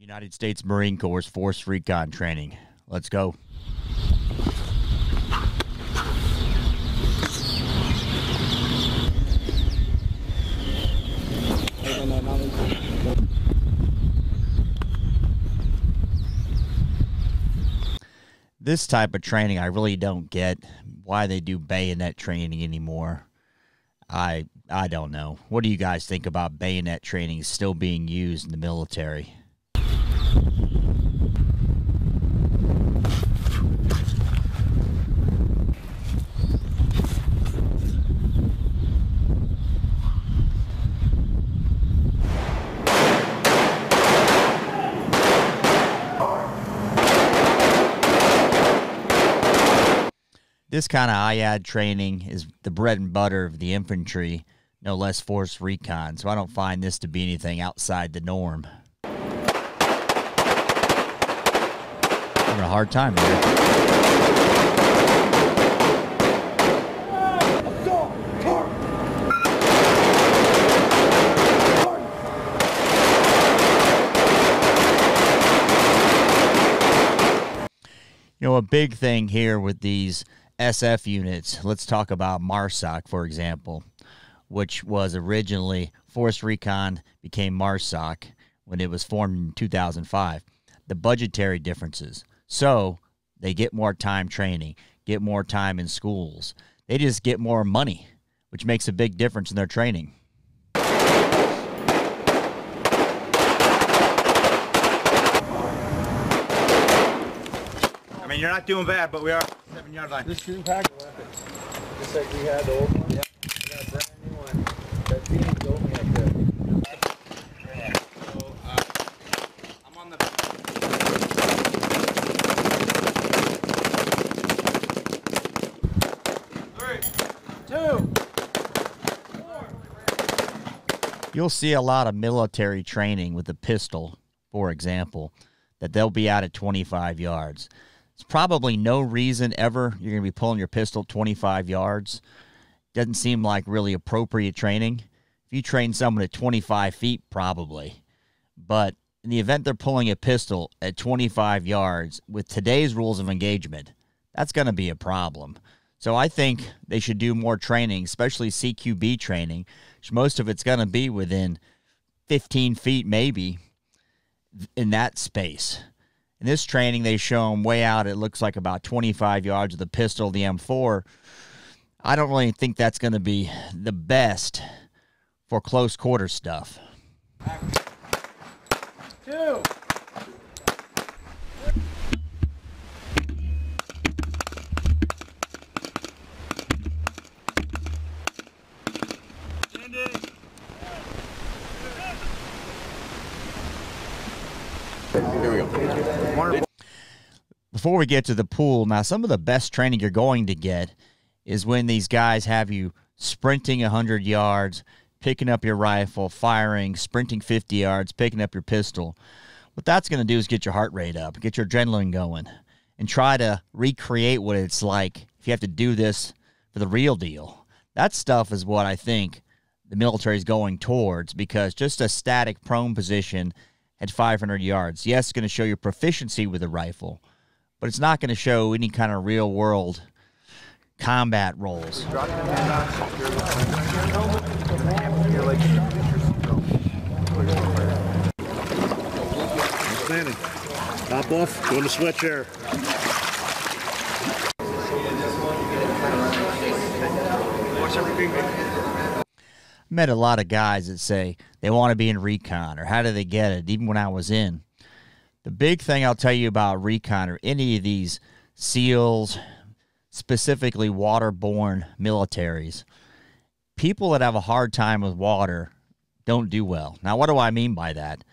United States Marine Corps Force Recon training. Let's go. This type of training I really don't get why they do bayonet training anymore. I don't know. What do you guys think about bayonet training still being used in the military? This kind of IAD training is the bread and butter of the infantry, no less force recon, so I don't find this to be anything outside the norm. Having a hard time here. You know, a big thing here with these SF units, let's talk about Marsoc, for example, which was originally Force Recon, became Marsoc when it was formed in 2005. The budgetary differences. So they get more time training, get more time in schools. They just get more money, which makes a big difference in their training. I mean, you're not doing bad, but we are 7-yard line. This shooting pack of weapons, just like we had the old one. Yep. We got a brand new one. That beam's only up there. Yeah. So, I'm on the... 3, 2, 4. You'll see a lot of military training with a pistol, for example, that they'll be out at 25 yards. There's probably no reason ever you're going to be pulling your pistol 25 yards. Doesn't seem like really appropriate training. If you train someone at 25 feet, probably. But in the event they're pulling a pistol at 25 yards, with today's rules of engagement, that's going to be a problem. So I think they should do more training, especially CQB training, which most of it's going to be within 15 feet maybe in that space. In this training, they show them way out. It looks like about 25 yards with the pistol, the M4. I don't really think that's going to be the best for close quarter stuff. 2. Here we go. Before we get to the pool, now some of the best training you're going to get is when these guys have you sprinting 100 yards, picking up your rifle, firing, sprinting 50 yards, picking up your pistol. What that's going to do is get your heart rate up, get your adrenaline going, and try to recreate what it's like if you have to do this for the real deal. That stuff is what I think the military is going towards, because just a static prone position at 500 yards, yes, it's going to show your proficiency with a rifle, but it's not going to show any kind of real-world combat roles. Standing. Top off, go to switch here. Met a lot of guys that say they want to be in recon, or how do they get it, even when I was in. The big thing I'll tell you about recon, or any of these SEALs, specifically waterborne militaries, people that have a hard time with water don't do well. Now, what do I mean by that?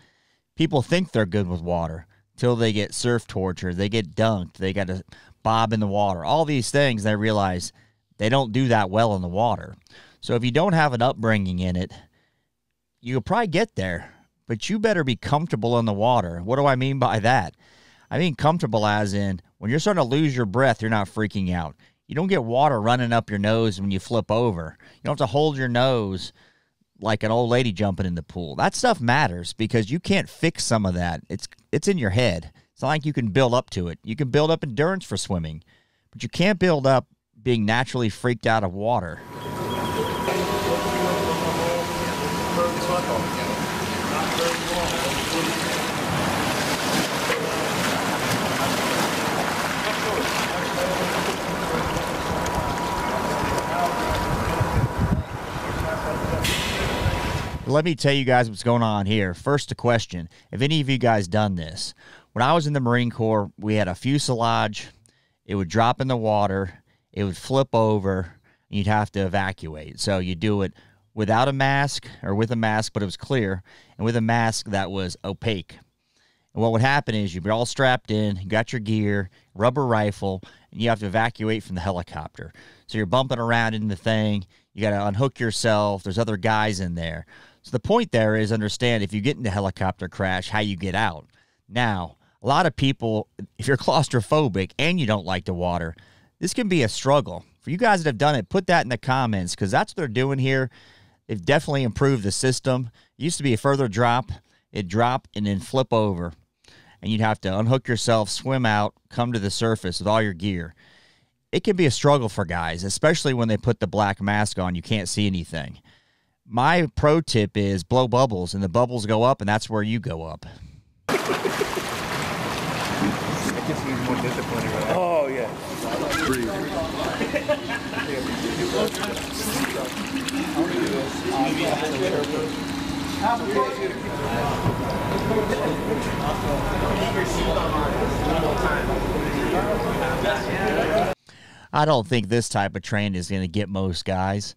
People think they're good with water till they get surf torture, they get dunked, they got to bob in the water. All these things, they realize they don't do that well in the water. So if you don't have an upbringing in it, you'll probably get there, but you better be comfortable in the water. What do I mean by that? I mean comfortable as in when you're starting to lose your breath, you're not freaking out. You don't get water running up your nose when you flip over. You don't have to hold your nose like an old lady jumping in the pool. That stuff matters because you can't fix some of that. It's in your head. It's not like you can build up to it. You can build up endurance for swimming, but you can't build up being naturally freaked out of water. Let me tell you guys what's going on here. First, a question. Have any of you guys done this? When I was in the Marine Corps, we had a fuselage. It would drop in the water. It would flip over, and you'd have to evacuate. So you do it without a mask or with a mask, but it was clear, and with a mask that was opaque. And what would happen is you'd be all strapped in, you got your gear, rubber rifle, and you have to evacuate from the helicopter. So you're bumping around in the thing. You got to unhook yourself. There's other guys in there. So the point there is understand if you get into a helicopter crash, how you get out. Now, a lot of people, if you're claustrophobic and you don't like the water, this can be a struggle. For you guys that have done it, put that in the comments because that's what they're doing here. They've definitely improved the system. It used to be a further drop. It'd drop and then flip over. And you'd have to unhook yourself, swim out, come to the surface with all your gear. It can be a struggle for guys, especially when they put the black mask on. You can't see anything. My pro tip is blow bubbles, and the bubbles go up, and that's where you go up. Oh, yeah. I don't think this type of training is going to get most guys.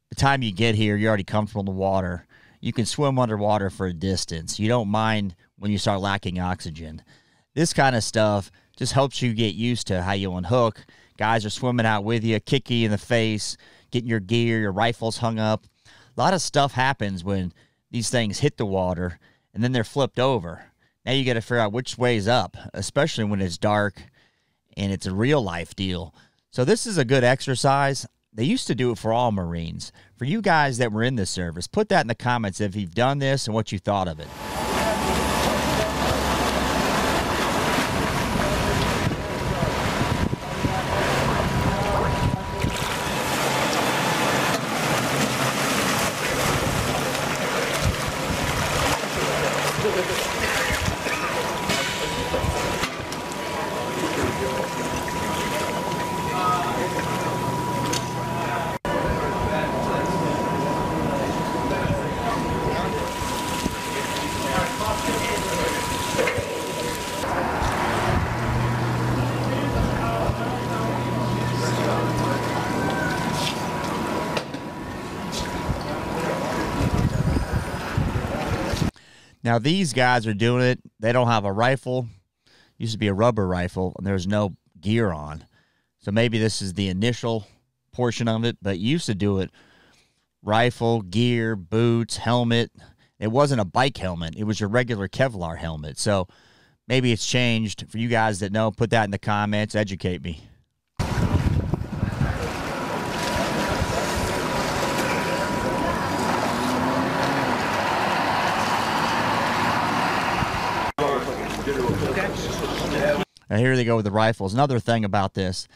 The time you get here, you're already comfortable in the water. You can swim underwater for a distance. You don't mind when you start lacking oxygen. This kind of stuff just helps you get used to how you unhook. Guys are swimming out with you, kick you in the face, getting your gear, your rifles hung up. A lot of stuff happens when these things hit the water, and then they're flipped over. Now you got to figure out which way's up, especially when it's dark and it's a real-life deal. So this is a good exercise. They used to do it for all Marines. For you guys that were in this service, put that in the comments if you've done this and what you thought of it. Now, these guys are doing it. They don't have a rifle. Used to be a rubber rifle, and there's no gear on. So maybe this is the initial portion of it, but you used to do it rifle, gear, boots, helmet. It wasn't a bike helmet. It was your regular Kevlar helmet. So maybe it's changed. For you guys that know, put that in the comments. Educate me. Now here they go with the rifles. Another thing about this,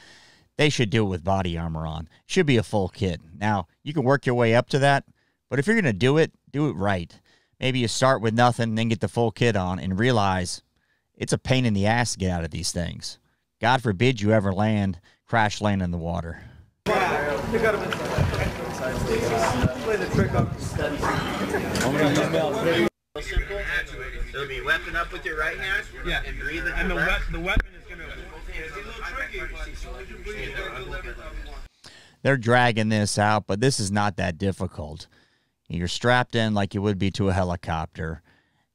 they should do it with body armor on. Should be a full kit. Now, you can work your way up to that, but if you're going to do it right. Maybe you start with nothing, then get the full kit on and realize it's a pain in the ass to get out of these things. God forbid you ever crash land in the water. Simple. It'll be weapon up with your right hand. Yeah. And breathe. And the weapon is gonna. It's a little tricky. They're dragging this out, but this is not that difficult. You're strapped in like you would be to a helicopter,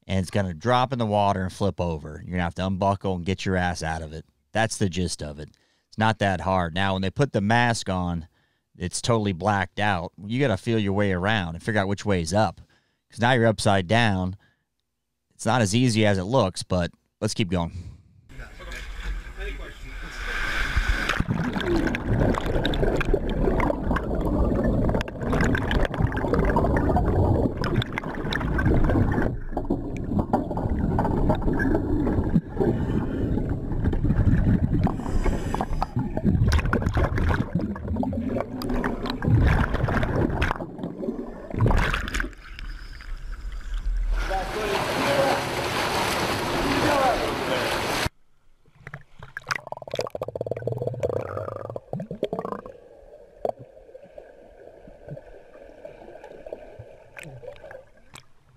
and it's gonna drop in the water and flip over. You're gonna have to unbuckle and get your ass out of it. That's the gist of it. It's not that hard. Now, when they put the mask on, it's totally blacked out. You gotta feel your way around and figure out which way is up. Because now you're upside down. It's not as easy as it looks, but let's keep going.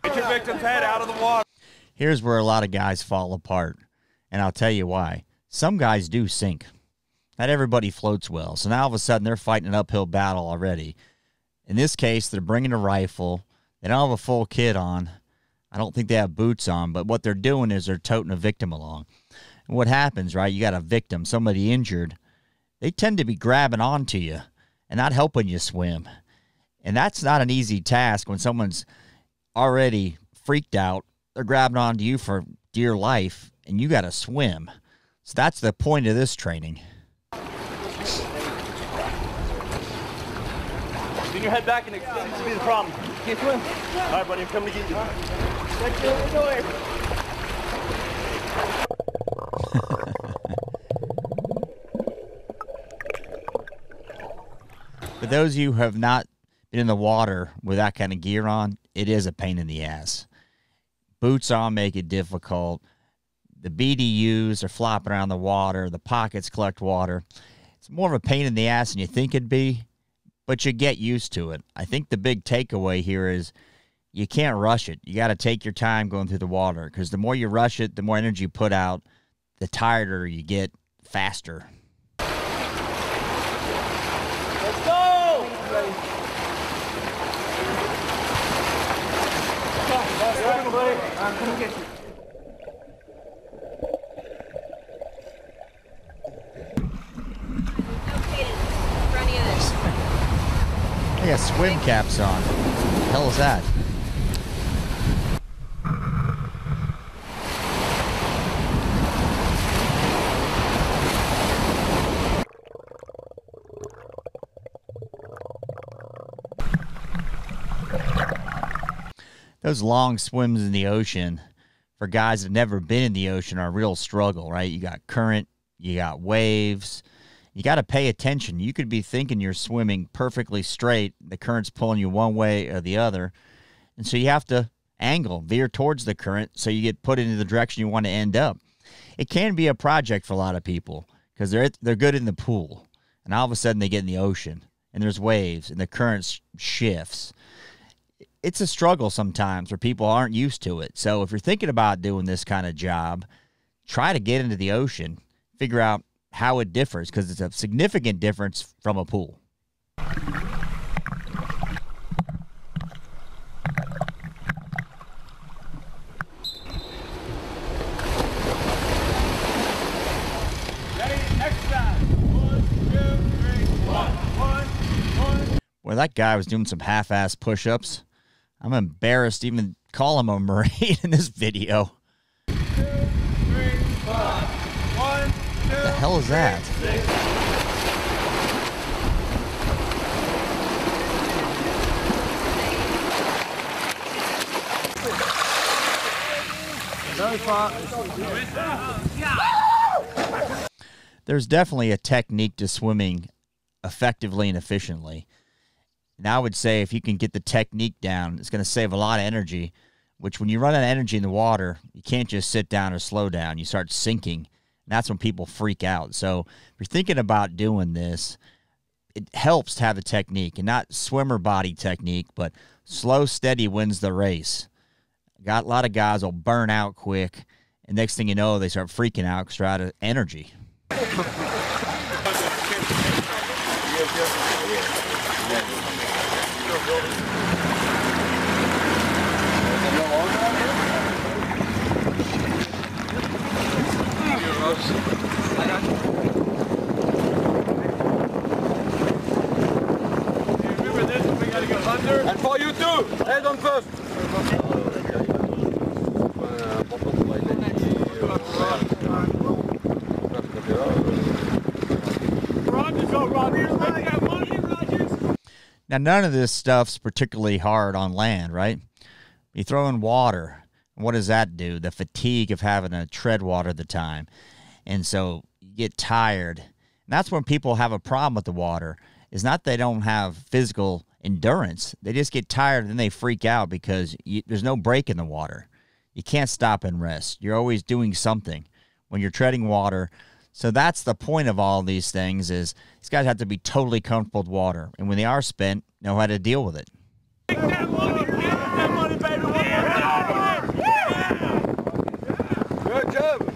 Get your victim's head out of the water. Here's where a lot of guys fall apart, and I'll tell you why. Some guys do sink. Not everybody floats well, so now all of a sudden they're fighting an uphill battle already. In this case, they're bringing a rifle. They don't have a full kit on. I don't think they have boots on, but what they're doing is they're toting a victim along. And what happens, right? You got a victim, somebody injured. They tend to be grabbing onto you and not helping you swim. And that's not an easy task when someone's already freaked out. They're grabbing onto you for dear life, and you got to swim. So that's the point of this training. Lean your head back and extend. This will be the problem. Can't swim. All right, buddy, I'm coming to get you. For those of you who have not been in the water with that kind of gear on, it is a pain in the ass. Boots on make it difficult. The BDUs are flopping around the water. The pockets collect water. It's more of a pain in the ass than you think it'd be, but you get used to it. I think the big takeaway here is you can't rush it. You got to take your time going through the water, because the more you rush it, the more energy you put out, the tireder you get faster. Let's go! I'm coming to get you. They got swim caps on. What the hell is that? Those long swims in the ocean for guys that have never been in the ocean are a real struggle, right? You got current, you got waves. You got to pay attention. You could be thinking you're swimming perfectly straight. The current's pulling you one way or the other. And so you have to veer towards the current so you get put into the direction you want to end up. It can be a project for a lot of people because they're good in the pool. And all of a sudden they get in the ocean and there's waves and the current shifts. It's a struggle sometimes where people aren't used to it. So if you're thinking about doing this kind of job, try to get into the ocean, figure out how it differs, because it's a significant difference from a pool. Ready, exercise. 1, 2, 3, 1. Well, that guy was doing some half-ass push-ups. I'm embarrassed to even call him a Marine in this video. 2, 3, 5. 1, 2. What the hell is that? There's definitely a technique to swimming effectively and efficiently. And I would say if you can get the technique down, it's going to save a lot of energy, which when you run out of energy in the water, you can't just sit down or slow down. You start sinking. And that's when people freak out. So if you're thinking about doing this, it helps to have a technique, and not swimmer body technique, but slow, steady wins the race. Got a lot of guys will burn out quick, and next thing you know, they start freaking out because they're out of energy. Remember this, we gotta go under. And for you too, head on first. Now, none of this stuff's particularly hard on land, right? You throw in water. What does that do? The fatigue of having to tread water at the time. And so you get tired. And that's when people have a problem with the water. It's not they don't have physical endurance. They just get tired and then they freak out because there's no break in the water. You can't stop and rest. You're always doing something when you're treading water. So that's the point of all these things is these guys have to be totally comfortable with water. And when they are spent, know how to deal with it. Good job.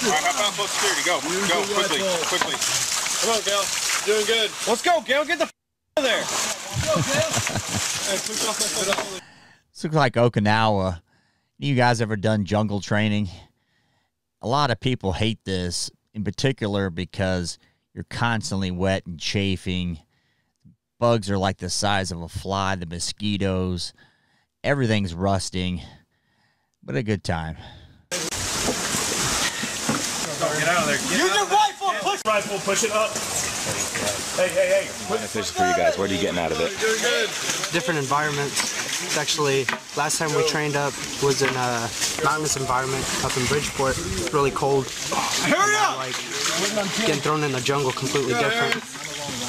All right, hop out close security. Go, quickly. Come on, Gail. Doing good. Let's go, Gail. Get the out of there. This looks like Okinawa. You guys ever done jungle training? A lot of people hate this, in particular because you're constantly wet and chafing. Bugs are like the size of a fly, the mosquitoes. Everything's rusting, but a good time. Get out of there. Use your rifle. Push. Rifle. Push it up. Hey. Beneficial for you guys. What are you getting out of it? Different environments. It's actually, last time we trained up was in a mountainous environment up in Bridgeport. It's really cold. Hurry up! Like getting thrown in the jungle, completely different.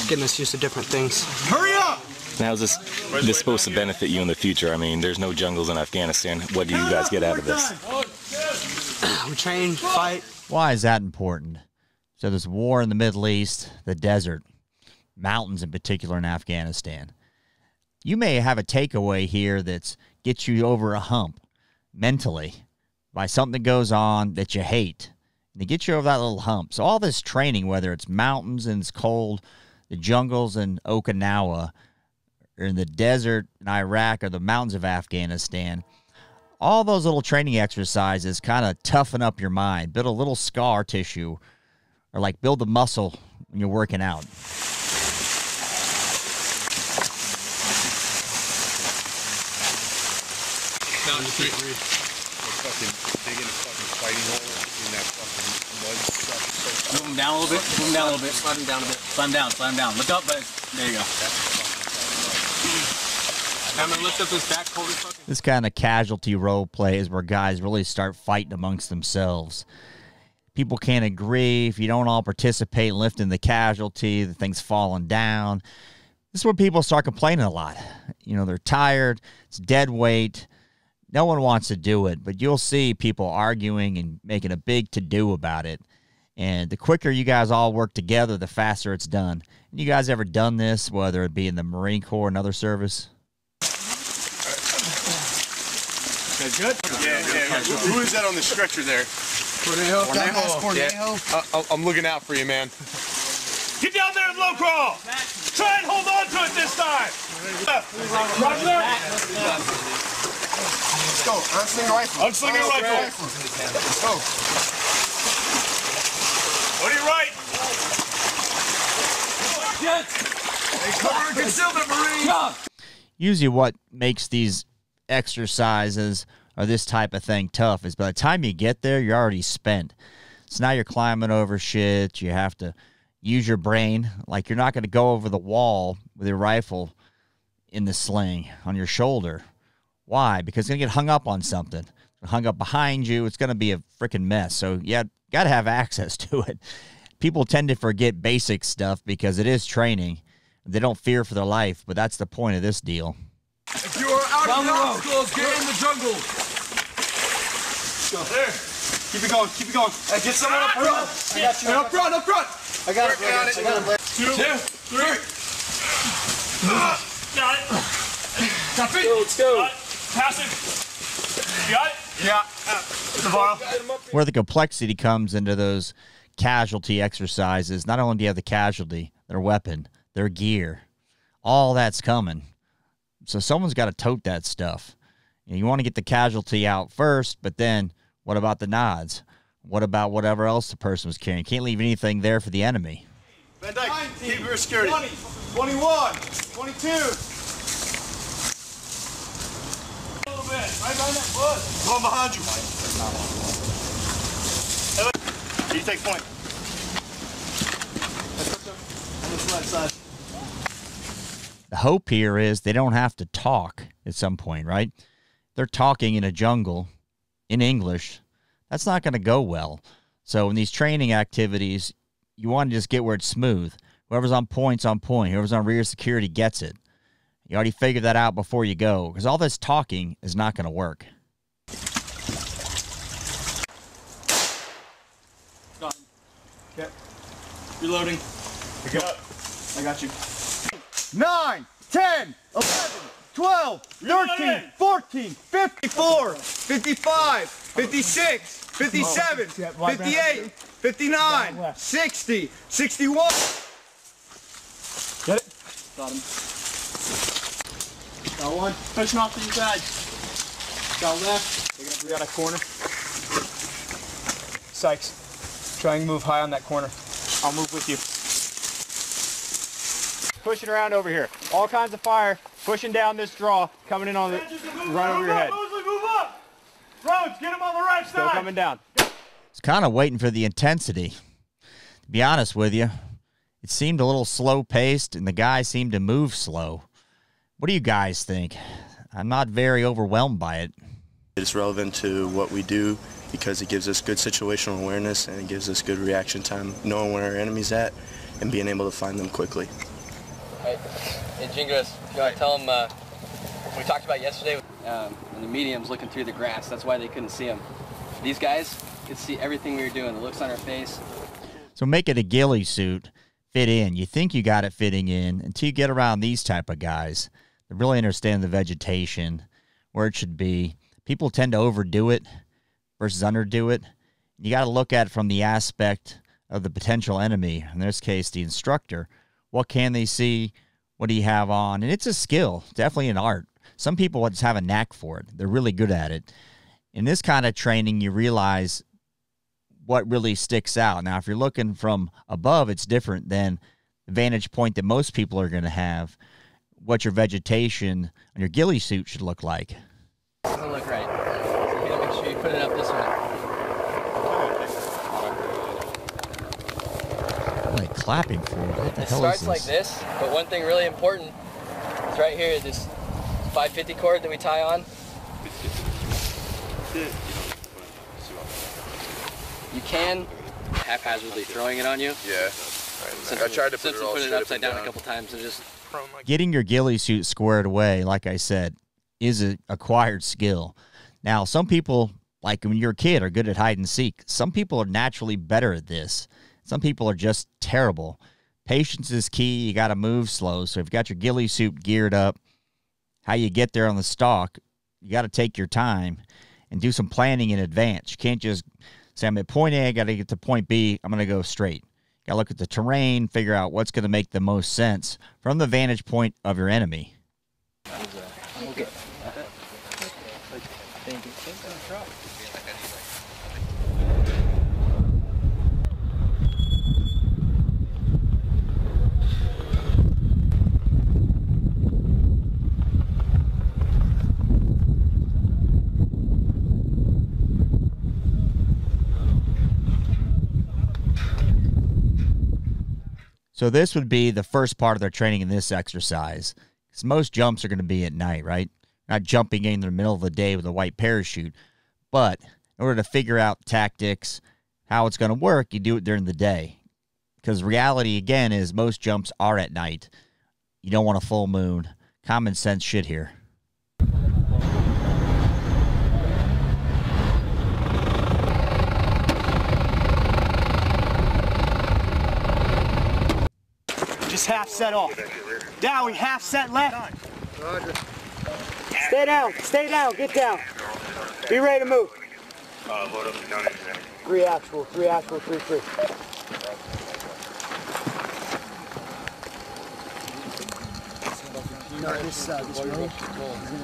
Getting us used to different things. Hurry up! Now, is this supposed to benefit you in the future? I mean, there's no jungles in Afghanistan. What do you guys get out of this? We train, fight. Why is that important? So there's war in the Middle East, the desert, mountains in particular in Afghanistan. You may have a takeaway here that gets you over a hump mentally by something that goes on that you hate. And to get you over that little hump. So all this training, whether it's mountains and it's cold, the jungles in Okinawa, or in the desert in Iraq, or the mountains of Afghanistan, all those little training exercises kind of toughen up your mind, build a little scar tissue, or like build the muscle when you're working out. Down the street. Fucking dig in a fucking fighting hole in that fucking mud stuff. Move them down a little bit. Slide them down a bit. Slide them down. Look up, but there you go. I'm gonna lift up his back, hold his fucking. This kind of casualty role play is where guys really start fighting amongst themselves. People can't agree. If you don't all participate in lifting the casualty, the thing's falling down. This is where people start complaining a lot. You know, they're tired. It's dead weight. No one wants to do it, but you'll see people arguing and making a big to-do about it. And the quicker you guys all work together, the faster it's done. And you guys ever done this, whether it be in the Marine Corps or another service? That's good? Yeah. Who is that on the stretcher there? Cornejo. Yeah. I'm looking out for you, man. Get down there and low crawl. Try and hold on to it this time. Roger that. Let's go. Unslinging rifle. Unslinging rifle. Let's go. What do you write? Hey, cover and concealment, Marine. Usually what makes these exercises or this type of thing tough is by the time you get there, you're already spent. So now you're climbing over shit. You have to use your brain. Like, you're not going to go over the wall with your rifle in the sling on your shoulder. Why? Because it's going to get hung up on something. Hung up behind you. It's going to be a freaking mess. So, yeah, got to have access to it. People tend to forget basic stuff because it is training. They don't fear for their life, but that's the point of this deal. If you are out of the obstacles, get in the jungle. Go there. Keep it going. Hey, get someone up front. I got you. Up front. I got it. 2, 3. Got it. Copy. Let's go. Pass it. You got it? Yeah. The bottle. Where the complexity comes into those casualty exercises, not only do you have the casualty, their weapon, their gear, all that's coming. So someone's got to tote that stuff. You want to get the casualty out first, but then what about the nods? What about whatever else the person was carrying? Can't leave anything there for the enemy. Van Dyke, keep your security. 20, 21, 22. A little bit, right behind that bush. Going behind you. You take point. On this left side. The hope here is they don't have to talk at some point, right? They're talking in a jungle in English. That's not going to go well. So in these training activities, you want to just get where it's smooth. Whoever's on point's on point. Whoever's on rear security gets it. You already figured that out before you go, because all this talking is not going to work. Okay. Reloading. Pick it up. I got you. 9, 10, 11, 12, 13, 14, 54, 55, 56, 57, 58, 59, 60, 61. Get it? Got him. Got one. Pushing off to the side. Got left. We got a corner. Sykes, try and move high on that corner. I'll move with you. Pushing around over here. All kinds of fire. Pushing down this draw. Coming in on the right over your head. Move up. Rhodes, get him on the right side. Still coming down. It's kind of waiting for the intensity. To be honest with you, it seemed a little slow-paced, and the guy seemed to move slow. What do you guys think? I'm not very overwhelmed by it. It's relevant to what we do because it gives us good situational awareness and it gives us good reaction time, knowing where our enemy's at and being able to find them quickly. Hey, Jingras, you want to tell them we talked about yesterday when the mediums looking through the grass. That's why they couldn't see them. These guys could see everything we were doing. The looks on our face. So make it a ghillie suit fit in. You think you got it fitting in until you get around these type of guys that really understand the vegetation, where it should be. People tend to overdo it versus underdo it. You got to look at it from the aspect of the potential enemy, in this case, the instructor. What can they see? What do you have on? And it's a skill, definitely an art. Some people just have a knack for it. They're really good at it. In this kind of training, you realize what really sticks out. Now, if you're looking from above, it's different than the vantage point that most people are going to have, what your vegetation on your ghillie suit should look like. It doesn't look right. So you gotta make sure you put it up this way. I'm like clapping for it. What the It hell starts is this? like this, but one thing really important is right here, this 550 cord that we tie on. You can haphazardly throwing it on you. Yeah. Since I tried to put it upside down a couple times and just Getting your ghillie suit squared away, like I said, is an acquired skill. Now, some people, like when you're a kid, are good at hide and seek. Some people are naturally better at this. Some people are just terrible. Patience is key. You got to move slow. So if you got your ghillie suit geared up, how you get there on the stalk, you got to take your time and do some planning in advance. You can't just say, I'm at point A, I got to get to point B, I'm going to go straight. You got to look at the terrain, figure out what's going to make the most sense from the vantage point of your enemy. So this would be the first part of their training in this exercise. Because most jumps are going to be at night, right? Not jumping in the middle of the day with a white parachute. But in order to figure out tactics, how it's going to work, you do it during the day. Because reality, again, is most jumps are at night. You don't want a full moon. Common sense shit here. Just half set off. Dowie, half set left. Roger. Stay down, get down. Be ready to move. Hold up and down. 3 actual, 3. You know, this road is going to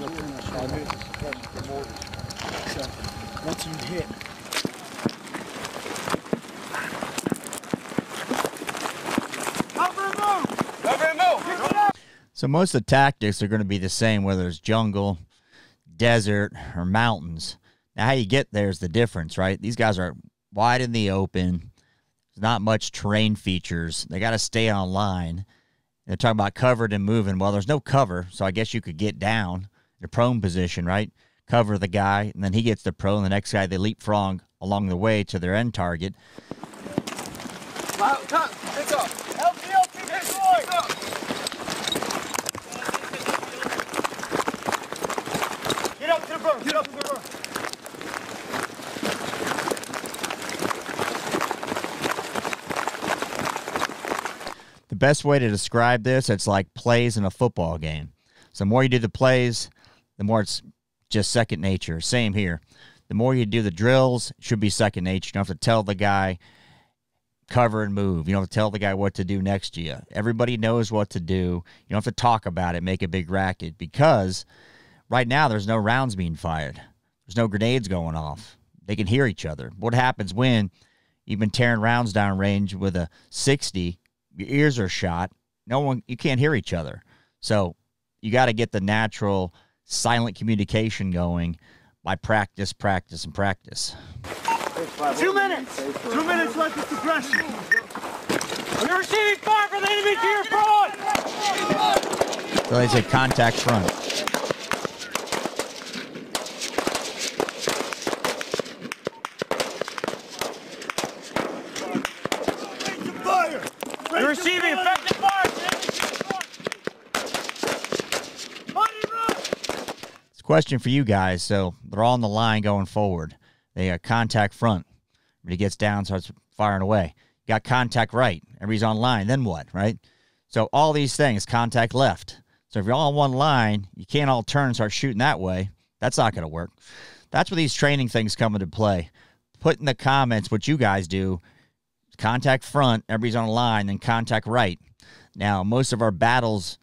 go pretty much 5 minutes. So once you hit So most of the tactics are going to be the same, whether it's jungle, desert, or mountains. Now, how you get there is the difference, right? These guys are wide in the open. There's not much terrain features. They got to stay on line. They're talking about covered and moving. Well, there's no cover, so I guess you could get down in a prone position, right? Cover the guy, and then he gets the prone. The next guy, they leapfrog along the way to their end target. Get up to the burn. Get up to the burn. The best way to describe this, it's like plays in a football game. So the more you do the plays, the more it's just second nature. Same here. The more you do the drills, it should be second nature. You don't have to tell the guy cover and move. You don't have to tell the guy what to do next to you. Everybody knows what to do. You don't have to talk about it, make a big racket, because right now there's no rounds being fired. There's no grenades going off. They can hear each other. What happens when you've been tearing rounds down range with a 60, your ears are shot, you can't hear each other. So you got to get the natural silent communication going by practice, practice, and practice. 2 minutes. 2 minutes left of suppression. You're receiving fire from the enemy to your front. So they say contact front. You're receiving effective fire. It's a question for you guys. So they're all on the line going forward. They got contact front. Everybody gets down, starts firing away. You got contact right. Everybody's on line. Then what, right? So all these things, contact left. So if you're all on one line, you can't all turn and start shooting that way. That's not going to work. That's where these training things come into play. Put in the comments what you guys do. Contact front, everybody's on a line, then contact right. Now, most of our battles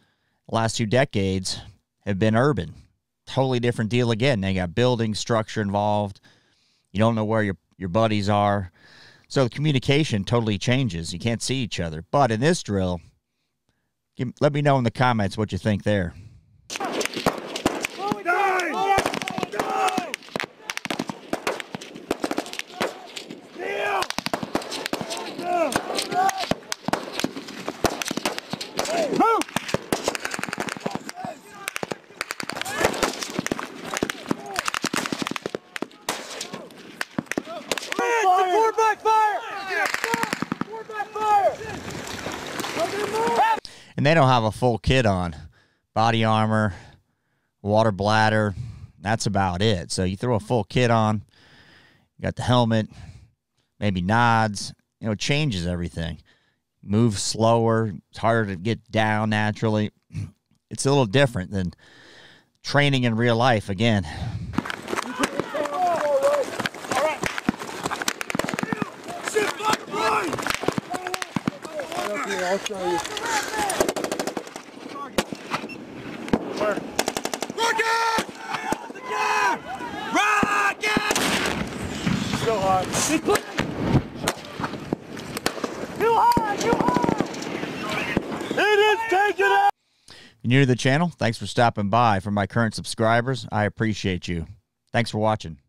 the last 2 decades have been urban. Totally different deal again. They got building structure involved. You don't know where your buddies are. So the communication totally changes. You can't see each other. But in this drill, let me know in the comments what you think there. And they don't have a full kit on. Body armor, water bladder, that's about it. So you throw a full kit on, you got the helmet, maybe nods, it changes everything. Move slower, it's harder to get down naturally. It's a little different than training in real life again. I'll show you. Rocket! Still hot. Too high! Too high! It is taking out! If you're new to the channel, thanks for stopping by. For my current subscribers, I appreciate you. Thanks for watching.